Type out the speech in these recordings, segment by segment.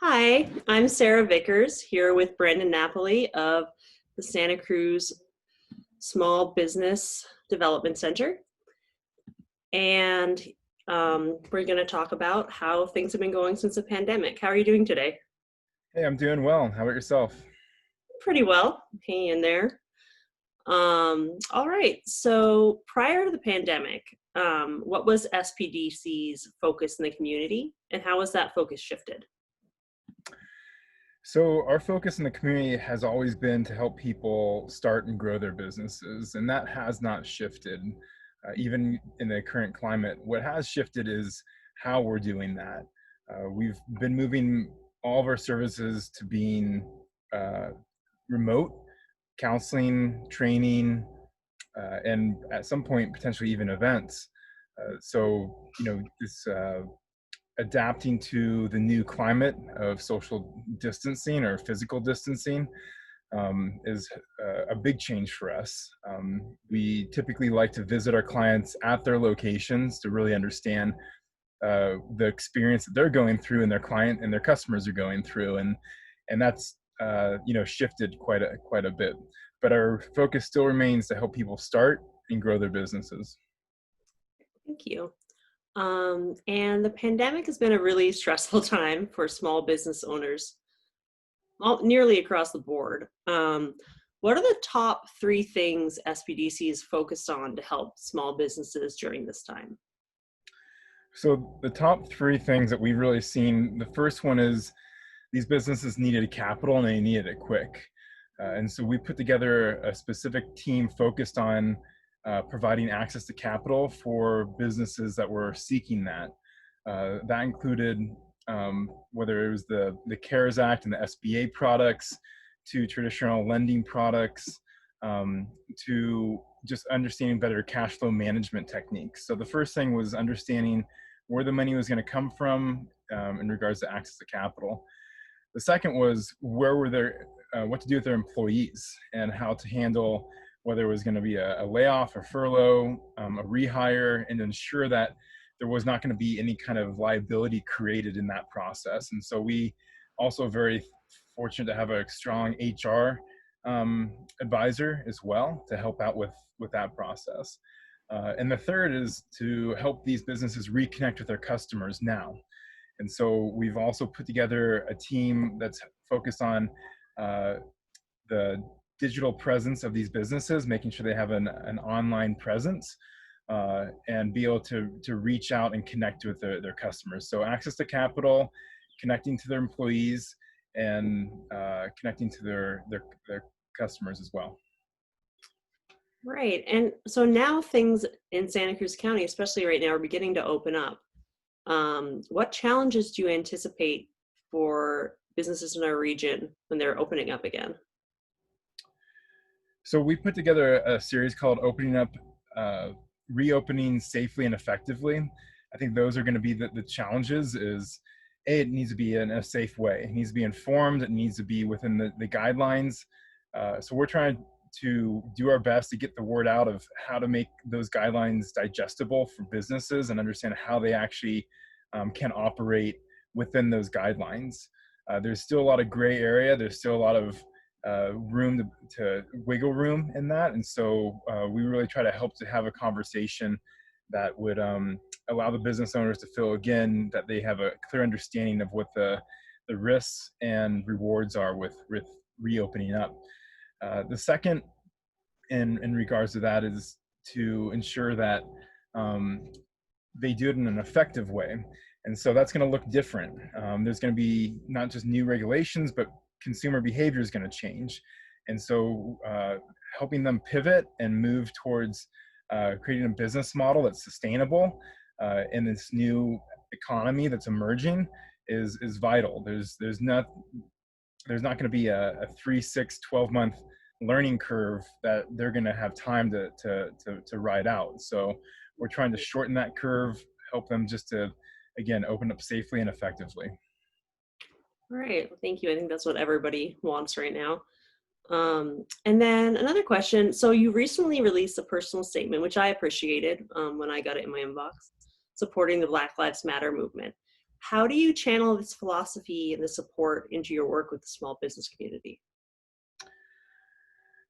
Hi, I'm Sarah Vickers here with Brandon Napoli of the Santa Cruz Small Business Development Center. And we're going to talk about how things have been going since the pandemic. How are you doing today? Hey, I'm doing well. How about yourself? Pretty well, hanging in there. All right, so prior to the pandemic, what was SBDC's focus in the community and how has that focus shifted? So, our focus in the community has always been to help people start and grow their businesses, and that has not shifted, even in the current climate. What has shifted is how we're doing that. We've been moving all of our services to being uh, remote counseling, training, and at some point, potentially even events. This adapting to the new climate of social distancing or physical distancing is a big change for us. We typically like to visit our clients at their locations to really understand the experience that they're going through and their client and their customers are going through, and that's shifted quite a bit. But our focus still remains to help people start and grow their businesses. Thank you. And the pandemic has been a really stressful time for small business owners, nearly across the board. What are the top three things SBDC is focused on to help small businesses during this time? So the top three things that we've really seen, the first one is these businesses needed capital and they needed it quick. And so we put together a specific team focused on providing access to capital for businesses that were seeking that. That included whether it was the CARES Act and the SBA products, to traditional lending products, to just understanding better cash flow management techniques. So the first thing was understanding where the money was going to come from in regards to access to capital. The second was what to do with their employees and how to handle whether it was going to be a layoff, a furlough, a rehire, and ensure that there was not going to be any kind of liability created in that process. And so we also very fortunate to have a strong HR advisor as well to help out with that process. And the third is to help these businesses reconnect with their customers now. And so we've also put together a team that's focused on the digital presence of these businesses, making sure they have an online presence and be able to reach out and connect with their customers. So access to capital, connecting to their employees, and connecting to their customers as well. Right. And so now things in Santa Cruz County, especially right now, are beginning to open up. What challenges do you anticipate for businesses in our region when they're opening up again? So we put together a series called Opening Up, Reopening Safely and Effectively. I think those are going to be the challenges is, it needs to be in a safe way. It needs to be informed. It needs to be within the guidelines. So we're trying to do our best to get the word out of how to make those guidelines digestible for businesses and understand how they actually can operate within those guidelines. There's still a lot of gray area. There's still a lot of room to wiggle room in that. And so we really try to help to have a conversation that would allow the business owners to feel, again, that they have a clear understanding of what the risks and rewards are with reopening up. The second in regards to that is to ensure that they do it in an effective way. And so that's going to look different. There's going to be not just new regulations, but consumer behavior is going to change. And so helping them pivot and move towards creating a business model that's sustainable in this new economy that's emerging is vital. There's not going to be a 3, 6, 12-month learning curve that they're going to have time to ride out. So we're trying to shorten that curve, help them just to, again, open up safely and effectively. All right, well, thank you. I think that's what everybody wants right now. And then another question. So you recently released a personal statement, which I appreciated when I got it in my inbox, supporting the Black Lives Matter movement. How do you channel this philosophy and the support into your work with the small business community?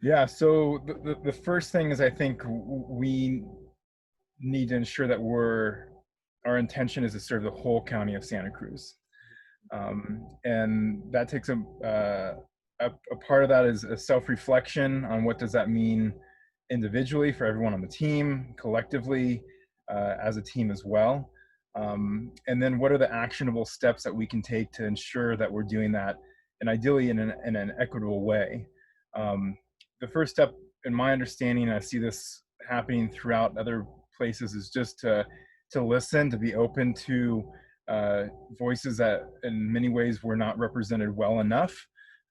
Yeah, so the first thing is I think we need to ensure that our intention is to serve the whole county of Santa Cruz. And that takes a part of that is a self-reflection on what does that mean individually for everyone on the team, collectively, as a team as well. And then what are the actionable steps that we can take to ensure that we're doing that, and ideally in an equitable way. The first step, in my understanding, I see this happening throughout other places, is just to listen, to be open to voices that in many ways were not represented well enough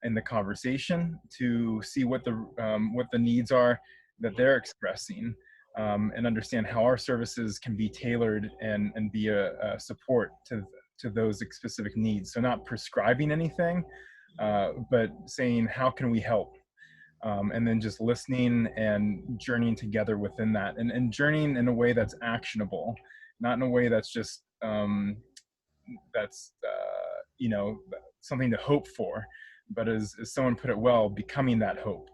in the conversation, to see what the needs are that they're expressing, and understand how our services can be tailored and be a support to those specific needs. So not prescribing anything, but saying how can we help, and then just listening and journeying together within that, and journeying in a way that's actionable, not in a way that's just that's something to hope for, but as someone put it well, becoming that hope.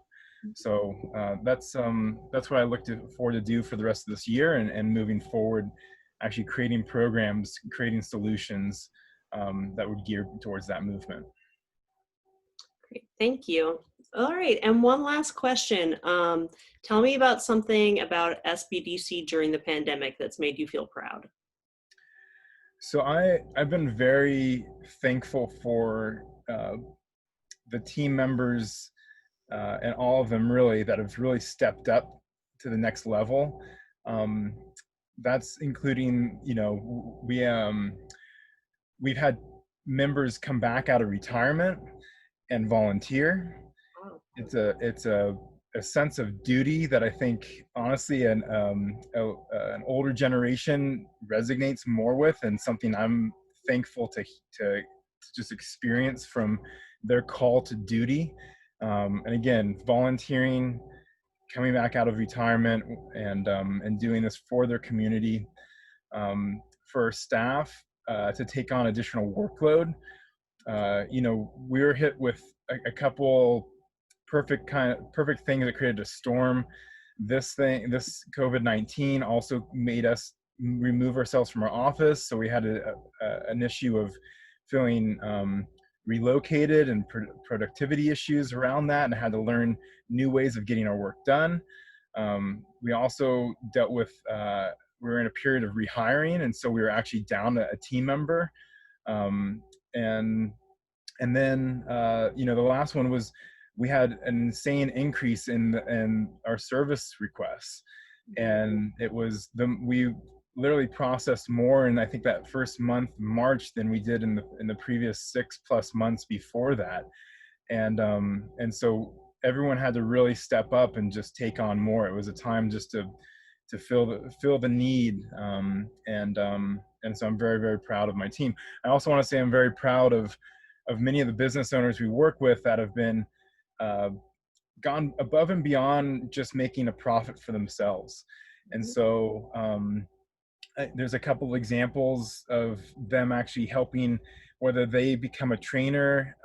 So that's what I forward to do for the rest of this year, and moving forward, actually creating programs, creating solutions that would gear towards that movement. Great, thank you. All right, and one last question. Tell me about something about SBDC during the pandemic that's made you feel proud. So I've been very thankful for the team members, and all of them really that have really stepped up to the next level. That's including, we've had members come back out of retirement and volunteer. Oh, It's a sense of duty that I think honestly an older generation resonates more with, and something I'm thankful to just experience from their call to duty. And again, volunteering, coming back out of retirement, and doing this for their community. For staff to take on additional workload, we were hit with a couple perfect things that created a storm. This COVID-19 also made us remove ourselves from our office, so we had an issue of feeling relocated, and productivity issues around that, and had to learn new ways of getting our work done. We also dealt with we were in a period of rehiring, and so we were actually down a team member. And then the last one was we had an insane increase in our service requests, and we literally processed more in, I think, that first month, March, than we did in the previous 6+ months before that. And so everyone had to really step up and just take on more. It was a time just to fill the need, and so I'm very, very proud of my team. I also want to say I'm very proud of many of the business owners we work with that have been gone above and beyond just making a profit for themselves. And so there's a couple of examples of them actually helping, whether they become a trainer.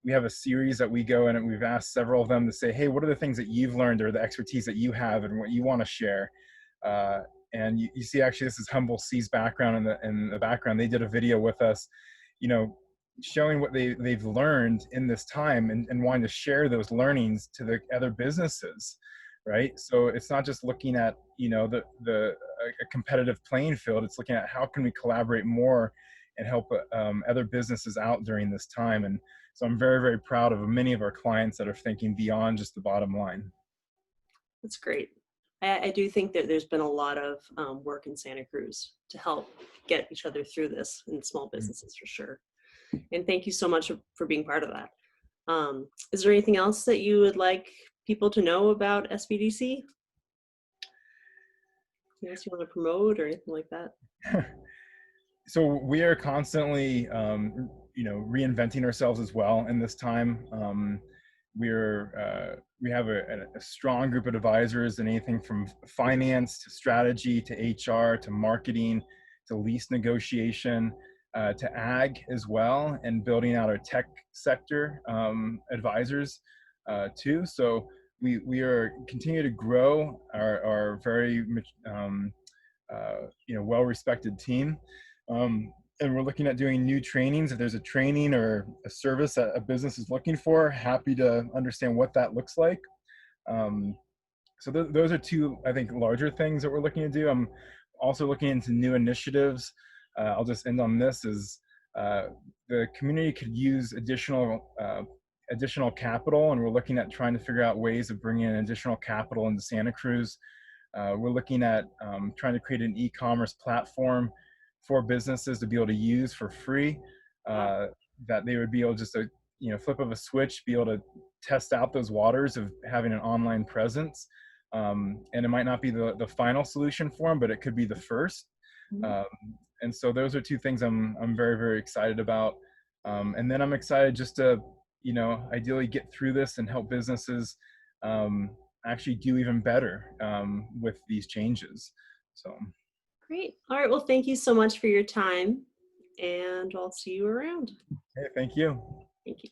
We have a series that we go in, and we've asked several of them to say, hey, what are the things that you've learned, or the expertise that you have, and what you want to share? And you see, actually, this is Humble C's background in the background. They did a video with us, showing what they've learned in this time, and wanting to share those learnings to the other businesses, right? So it's not just looking at, a competitive playing field. It's looking at how can we collaborate more and help other businesses out during this time. And so I'm very, very proud of many of our clients that are thinking beyond just the bottom line. that's great. I do think that there's been a lot of work in Santa Cruz to help get each other through this in small businesses, for sure. And thank you so much for being part of that. Is there anything else that you would like people to know about SBDC? Anything else you want to promote or anything like that? So we are constantly, reinventing ourselves as well in this time. We have a strong group of advisors in anything from finance to strategy to HR to marketing to lease negotiation. to ag as well, and building out our tech sector advisors too. So we are continue to grow our very well-respected team. And we're looking at doing new trainings. If there's a training or a service that a business is looking for, happy to understand what that looks like. Um, so those are two, I think, larger things that we're looking to do. I'm also looking into new initiatives. I'll just end on this: is the community could use additional capital, and we're looking at trying to figure out ways of bringing in additional capital into Santa Cruz. We're looking at trying to create an e-commerce platform for businesses to be able to use for free, that they would be able just to, flip of a switch, be able to test out those waters of having an online presence. And it might not be the final solution for them, but it could be the first. Um, and so those are two things I'm very, very excited about. And then I'm excited just to, ideally get through this and help businesses actually do even better with these changes. So. Great. All right. Well, thank you so much for your time, and I'll see you around. Hey, thank you. Thank you.